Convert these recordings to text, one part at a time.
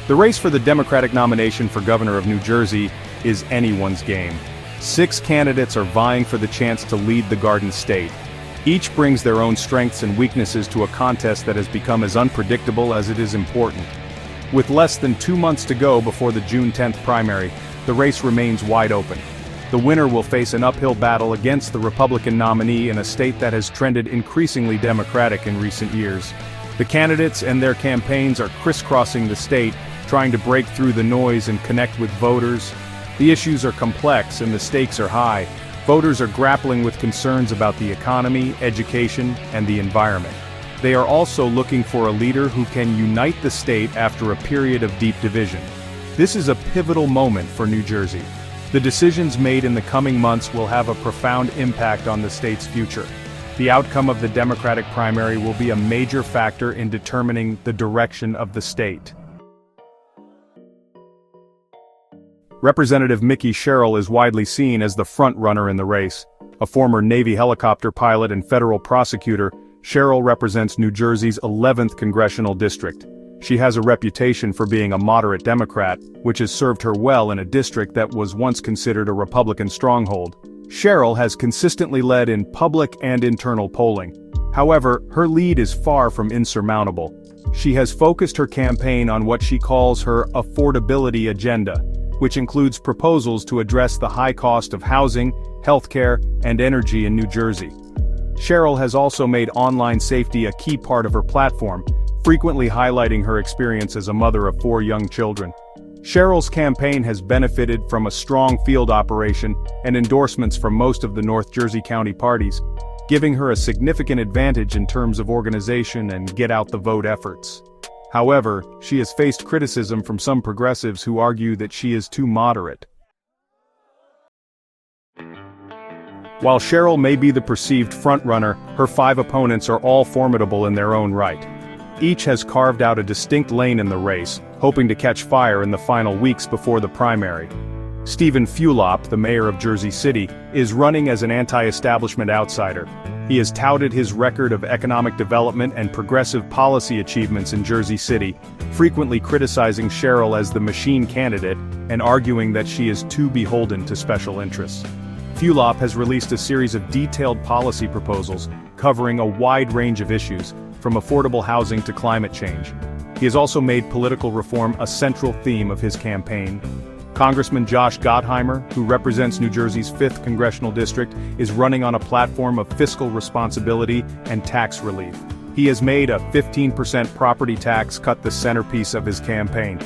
The race for the Democratic nomination for governor of New Jersey is anyone's game. 6 candidates are vying for the chance to lead the Garden State. Each brings their own strengths and weaknesses to a contest that has become as unpredictable as it is important. With less than 2 months to go before the June 10th primary, the race remains wide open. The winner will face an uphill battle against the Republican nominee in a state that has trended increasingly Democratic in recent years. The candidates and their campaigns are crisscrossing the state, trying to break through the noise and connect with voters. The issues are complex and the stakes are high. Voters are grappling with concerns about the economy, education, and the environment. They are also looking for a leader who can unite the state after a period of deep division. This is a pivotal moment for New Jersey. The decisions made in the coming months will have a profound impact on the state's future. The outcome of the Democratic primary will be a major factor in determining the direction of the state. Representative Mikie Sherrill is widely seen as the front-runner in the race. A former Navy helicopter pilot and federal prosecutor, Sherrill represents New Jersey's 11th congressional district. She has a reputation for being a moderate Democrat, which has served her well in a district that was once considered a Republican stronghold. Sherrill has consistently led in public and internal polling. However, her lead is far from insurmountable. She has focused her campaign on what she calls her affordability agenda, which includes proposals to address the high cost of housing, healthcare, and energy in New Jersey. Sherrill has also made online safety a key part of her platform, frequently highlighting her experience as a mother of 4 young children. Sherrill's campaign has benefited from a strong field operation and endorsements from most of the North Jersey County parties, giving her a significant advantage in terms of organization and get-out-the-vote efforts. However, she has faced criticism from some progressives who argue that she is too moderate. While Sherrill may be the perceived frontrunner, her 5 opponents are all formidable in their own right. Each has carved out a distinct lane in the race, hoping to catch fire in the final weeks before the primary. Stephen Fulop, the mayor of Jersey City, is running as an anti-establishment outsider. He has touted his record of economic development and progressive policy achievements in Jersey City, frequently criticizing Sherrill as the machine candidate and arguing that she is too beholden to special interests. Fulop has released a series of detailed policy proposals covering a wide range of issues, from affordable housing to climate change. He has also made political reform a central theme of his campaign. Congressman Josh Gottheimer, who represents New Jersey's 5th congressional district, is running on a platform of fiscal responsibility and tax relief. He has made a 15% property tax cut the centerpiece of his campaign.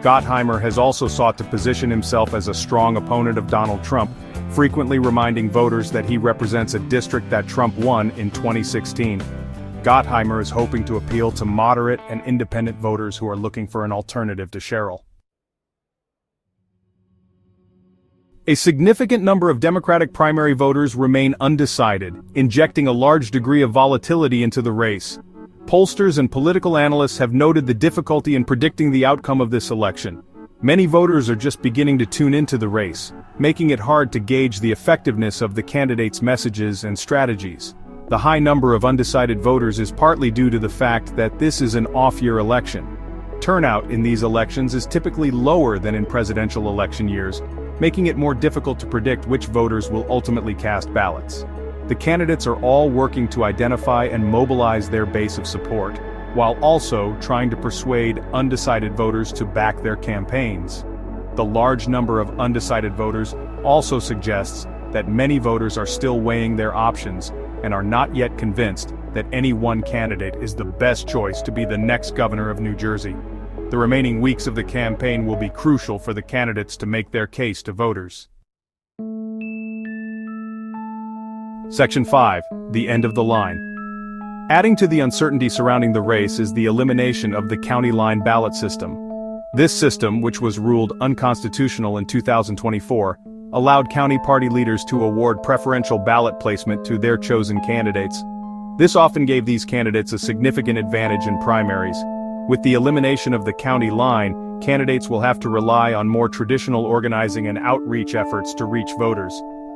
Gottheimer has also sought to position himself as a strong opponent of Donald Trump, frequently reminding voters that he represents a district that Trump won in 2016. Gottheimer is hoping to appeal to moderate and independent voters who are looking for an alternative to Sherrill. A significant number of Democratic primary voters remain undecided, injecting a large degree of volatility into the race. Pollsters and political analysts have noted the difficulty in predicting the outcome of this election. Many voters are just beginning to tune into the race, making it hard to gauge the effectiveness of the candidates' messages and strategies. The high number of undecided voters is partly due to the fact that this is an off-year election. Turnout in these elections is typically lower than in presidential election years, making it more difficult to predict which voters will ultimately cast ballots. The candidates are all working to identify and mobilize their base of support, while also trying to persuade undecided voters to back their campaigns. The large number of undecided voters also suggests that many voters are still weighing their options and are not yet convinced that any one candidate is the best choice to be the next governor of New Jersey. The remaining weeks of the campaign will be crucial for the candidates to make their case to voters. Section 5. The end of the line. Adding to the uncertainty surrounding the race is the elimination of the county line ballot system. This system, which was ruled unconstitutional in 2024, allowed county party leaders to award preferential ballot placement to their chosen candidates. This often gave these candidates a significant advantage in primaries. With the elimination of the county line, candidates will have to rely on more traditional organizing and outreach efforts to reach voters.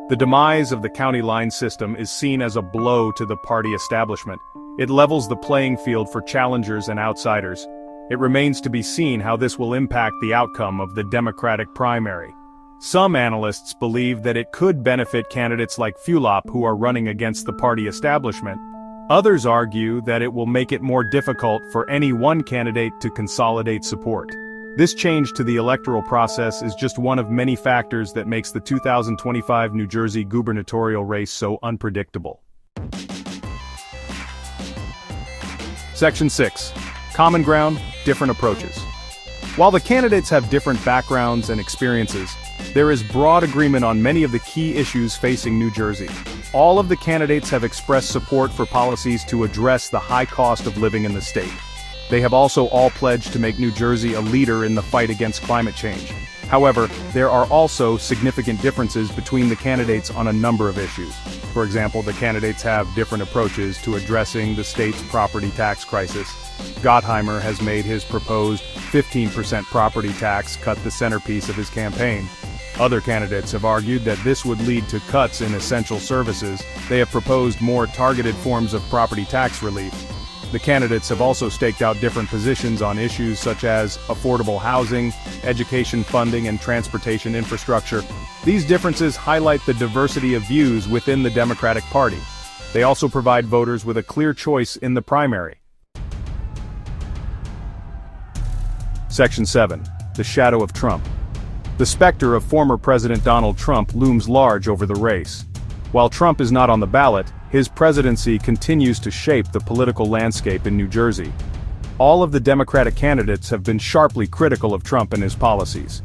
The demise of the county line system is seen as a blow to the party establishment. It levels the playing field for challengers and outsiders. It remains to be seen how this will impact the outcome of the Democratic primary. Some analysts believe that it could benefit candidates like Fulop who are running against the party establishment. Others argue that it will make it more difficult for any one candidate to consolidate support. This change to the electoral process is just one of many factors that makes the 2025 New Jersey gubernatorial race so unpredictable. Section 6. Common ground, different approaches. While the candidates have different backgrounds and experiences, there is broad agreement on many of the key issues facing New Jersey. All of the candidates have expressed support for policies to address the high cost of living in the state. They have also all pledged to make New Jersey a leader in the fight against climate change. However, there are also significant differences between the candidates on a number of issues. For example, the candidates have different approaches to addressing the state's property tax crisis. Gottheimer has made his proposed 15% property tax cut the centerpiece of his campaign. Other candidates have argued that this would lead to cuts in essential services. They have proposed more targeted forms of property tax relief. The candidates have also staked out different positions on issues such as affordable housing, education funding, and transportation infrastructure. These differences highlight the diversity of views within the Democratic Party. They also provide voters with a clear choice in the primary. Section 7. The shadow of Trump. The specter of former President Donald Trump looms large over the race. While Trump is not on the ballot, his presidency continues to shape the political landscape in New Jersey. All of the Democratic candidates have been sharply critical of Trump and his policies.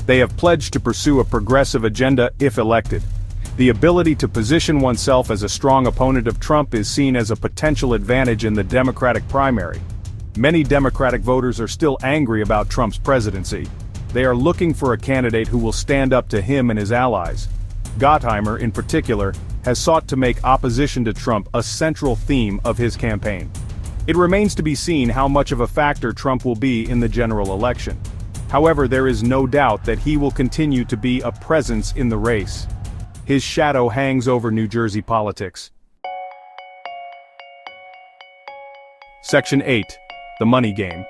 They have pledged to pursue a progressive agenda if elected. The ability to position oneself as a strong opponent of Trump is seen as a potential advantage in the Democratic primary. Many Democratic voters are still angry about Trump's presidency. They are looking for a candidate who will stand up to him and his allies. Gottheimer, in particular, has sought to make opposition to Trump a central theme of his campaign. It remains to be seen how much of a factor Trump will be in the general election. However, there is no doubt that he will continue to be a presence in the race. His shadow hangs over New Jersey politics. Section 8. The money game.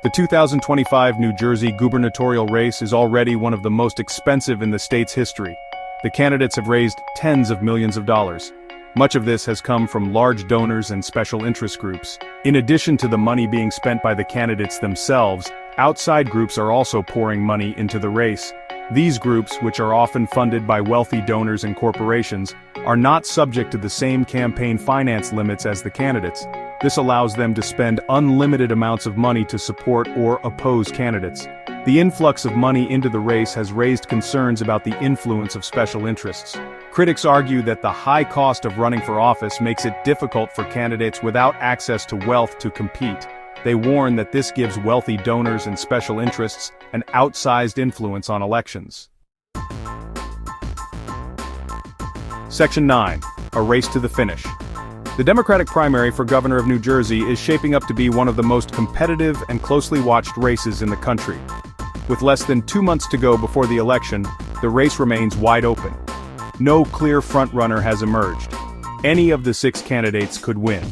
The 2025 New Jersey gubernatorial race is already one of the most expensive in the state's history. The candidates have raised tens of millions of dollars. Much of this has come from large donors and special interest groups. In addition to the money being spent by the candidates themselves, outside groups are also pouring money into the race. These groups, which are often funded by wealthy donors and corporations, are not subject to the same campaign finance limits as the candidates. This allows them to spend unlimited amounts of money to support or oppose candidates. The influx of money into the race has raised concerns about the influence of special interests. Critics argue that the high cost of running for office makes it difficult for candidates without access to wealth to compete. They warn that this gives wealthy donors and special interests an outsized influence on elections. Section 9. A race to the finish. The Democratic primary for governor of New Jersey is shaping up to be one of the most competitive and closely watched races in the country. With less than 2 months to go before the election, the race remains wide open. No clear frontrunner has emerged. Any of the 6 candidates could win.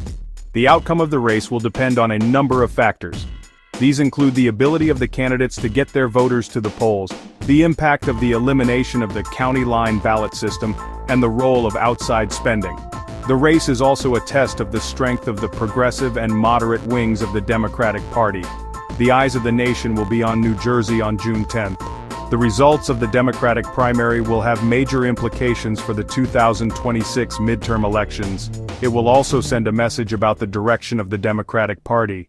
The outcome of the race will depend on a number of factors. These include the ability of the candidates to get their voters to the polls, the impact of the elimination of the county line ballot system, and the role of outside spending. The race is also a test of the strength of the progressive and moderate wings of the Democratic Party. The eyes of the nation will be on New Jersey on June 10th. The results of the Democratic primary will have major implications for the 2026 midterm elections. It will also send a message about the direction of the Democratic Party.